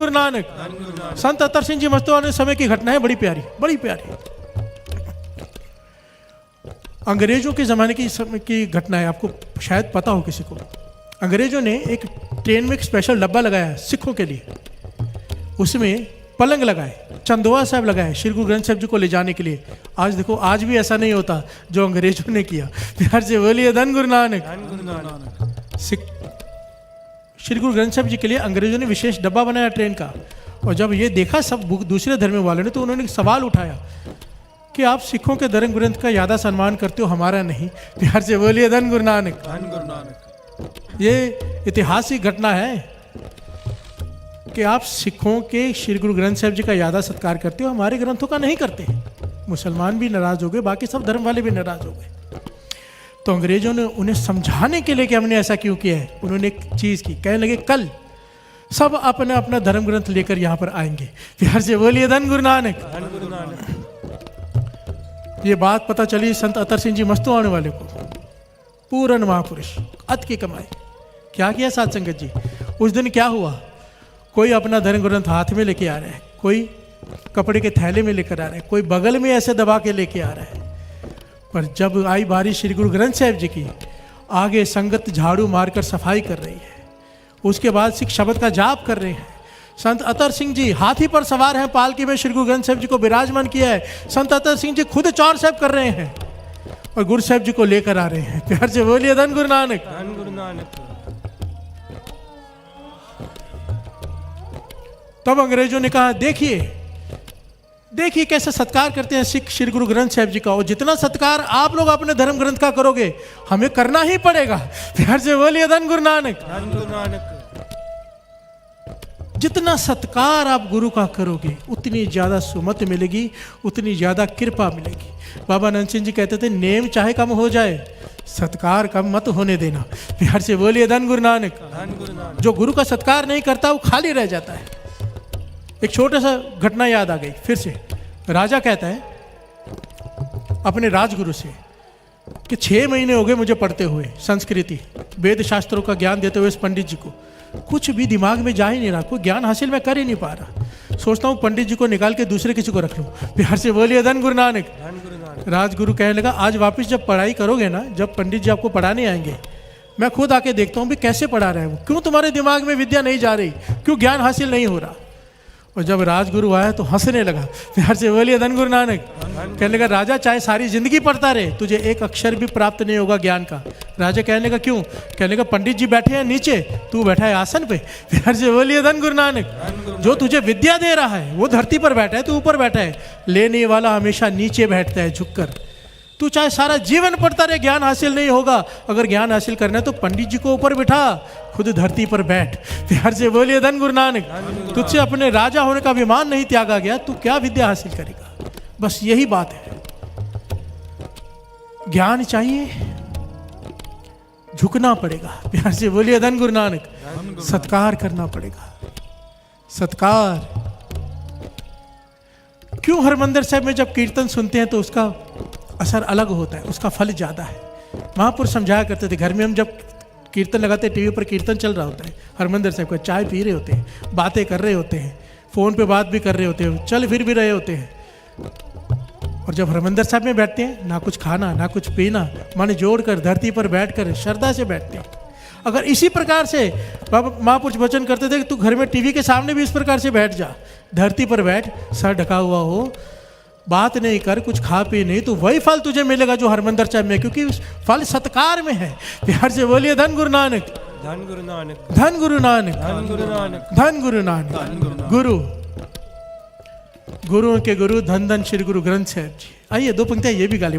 गुरु नानक। संत अतर सिंह जी मस्तवाने समय की घटना है, बड़ी प्यारी, बड़ी प्यारी। अंग्रेजों के ज़माने की समय की घटना है, आपको शायद पता हो किसी को। अंग्रेजों ने एक ट्रेन में एक स्पेशल डब्बा लगाया है सिखों के लिए, उसमें पलंग लगाए, चंदोआ साहब लगाए श्री गुरु ग्रंथ साहब जी को ले जाने के लिए। आज देखो, आज भी ऐसा नहीं होता जो अंग्रेजों ने किया। प्यार से बोलिए धन गुरु नानक। श्री गुरु ग्रंथ साहब जी के लिए अंग्रेजों ने विशेष डब्बा बनाया ट्रेन का, और जब ये देखा सब दूसरे धर्म वालों ने, तो उन्होंने एक सवाल उठाया कि आप सिखों के धर्म ग्रंथ का ज़्यादा सम्मान करते हो, हमारा नहीं। प्यार से बोलिए धन गुरु नानक। धन गुरु नानक। ये ऐतिहासिक घटना है कि आप सिखों के श्री गुरु ग्रंथ साहब जी का ज़्यादा सत्कार करते हो, हमारे ग्रंथों का नहीं करते। मुसलमान भी नाराज़ हो गए, बाकी सब धर्म वाले भी नाराज़ हो गए। तो अंग्रेजों ने उन्हें समझाने के लिए कि हमने ऐसा क्यों किया है, उन्होंने एक चीज़ की, कहने लगे कल सब अपना अपना धर्म ग्रंथ लेकर यहाँ पर आएंगे। प्यार से बोलिए धन गुरु नानक। धन गुरु नानक। ये बात पता चली संत अतर सिंह जी मस्तवाने वाले को, पूर्ण महापुरुष, अत की कमाई। क्या किया साध संगत जी, उस दिन क्या हुआ, कोई अपना धर्म ग्रंथ हाथ में लेके आ रहा है, कोई कपड़े के थैले में लेकर आ रहा है, कोई बगल में ऐसे दबा के लेके आ रहा है। पर जब आई बारी श्री गुरु ग्रंथ साहब जी की, आगे संगत झाड़ू मारकर सफाई कर रही है, उसके बाद सिख शब्द का जाप कर रहे हैं। संत अतर सिंह जी हाथी पर सवार हैं, पालकी में श्री गुरु ग्रंथ साहब जी को विराजमान किया है। संत अतर सिंह जी खुद चौर साहब कर रहे हैं और गुरु साहब जी को लेकर आ रहे हैं। प्यार से बोलिए धन गुरु नानक। धन गुरु नानक। तब अंग्रेजों ने कहा, देखिए देखिए कैसे सत्कार करते हैं सिख श्री गुरु ग्रंथ साहब जी का, और जितना सत्कार आप लोग अपने धर्म ग्रंथ का करोगे, हमें करना ही पड़ेगा। प्यार से बोलिए धन गुरु नानक। धन गुरु नानक। जितना सत्कार आप गुरु का करोगे, उतनी ज़्यादा सुमत मिलेगी, उतनी ज़्यादा कृपा मिलेगी। बाबा नंद सिंह जी कहते थे, नेम चाहे कम हो जाए, सत्कार कम मत होने देना। प्यार से बोलिए धन गुरु नानक। धन गुरु नानक। जो गुरु का सत्कार नहीं करता वो खाली रह जाता है। एक छोटा सा घटना याद आ गई फिर से। राजा कहता है अपने राजगुरु से कि 6 महीने हो गए मुझे पढ़ते हुए, संस्कृति वेद शास्त्रों का ज्ञान देते हुए इस पंडित जी को, कुछ भी दिमाग में जा ही नहीं रहा, कोई ज्ञान हासिल मैं कर ही नहीं पा रहा। सोचता हूँ पंडित जी को निकाल के दूसरे किसी को रख लूँ। प्यार से बोलिए धन गुरु नानक। धन गुरु नानक। राजगुरु कहने लगा, आज वापस जब पढ़ाई करोगे ना, जब पंडित जी आपको पढ़ाने आएंगे, मैं खुद आके देखता हूँ भी कैसे पढ़ा रहे हैं वो, क्यों तुम्हारे दिमाग में विद्या नहीं जा रही, क्यों ज्ञान हासिल नहीं हो रहा। और जब राजगुरु आया तो हंसने लगा। प्यार से बोलिए धन गुरु नानक। कहने लगा, राजा चाहे सारी जिंदगी पढ़ता रहे, तुझे एक अक्षर भी प्राप्त नहीं होगा ज्ञान का। राजा कहने लगा, क्यों? कहने लगा, पंडित जी बैठे हैं नीचे, तू बैठा है आसन पे। प्यार से बोलिए धन गुरु नानक। जो तुझे विद्या दे रहा है वो धरती पर बैठा है, तू ऊपर बैठा है। लेने वाला हमेशा नीचे बैठता है झुककर। तू चाहे सारा जीवन पढ़ता रहे, ज्ञान हासिल नहीं होगा। अगर ज्ञान हासिल करना है तो पंडित जी को ऊपर बिठा, खुद धरती पर बैठ। प्यार से बोलिए धन गुरु नानक। तुझसे अपने राजा होने का अभिमान नहीं त्यागा गया, तू क्या विद्या हासिल करेगा। बस यही बात है, ज्ञान चाहिए, झुकना पड़ेगा। प्यार से बोलिए धन गुरु नानक। सत्कार करना पड़ेगा, सत्कार। क्यों हरमंदिर साहब में जब कीर्तन सुनते हैं तो उसका असर अलग होता है, उसका फल ज़्यादा है। महापुरुष समझाया करते थे, घर में हम जब कीर्तन लगाते, टीवी पर कीर्तन चल रहा होता है, हरमंदिर साहब का, चाय पी रहे होते हैं, बातें कर रहे होते हैं, फ़ोन पे बात भी कर रहे होते हैं, चल फिर भी रहे होते हैं। और जब हरमंदिर साहब में बैठते हैं, ना कुछ खाना ना कुछ पीना, मन जोड़कर धरती पर बैठकर श्रद्धा से बैठते हैं। अगर इसी प्रकार से महापुरुष वचन करते थे कि तू घर में टीवी के सामने भी इस प्रकार से बैठ जा, धरती पर बैठ, सर ढका हुआ हो, बात नहीं कर, कुछ खा पी नहीं, तो वही फल तुझे मिलेगा जो हरमंदिर साहब में, क्योंकि फल सत्कार में है। प्यार से बोलिए धन गुरु नानक। धन गुरु नानक। धन गुरु नानक। धन गुरु नानक। धन गुरु नानक। गुरु गुरुओं के गुरु धन धन श्री गुरु ग्रंथ साहब जी। आइए 2 पंक्तियां ये भी गाली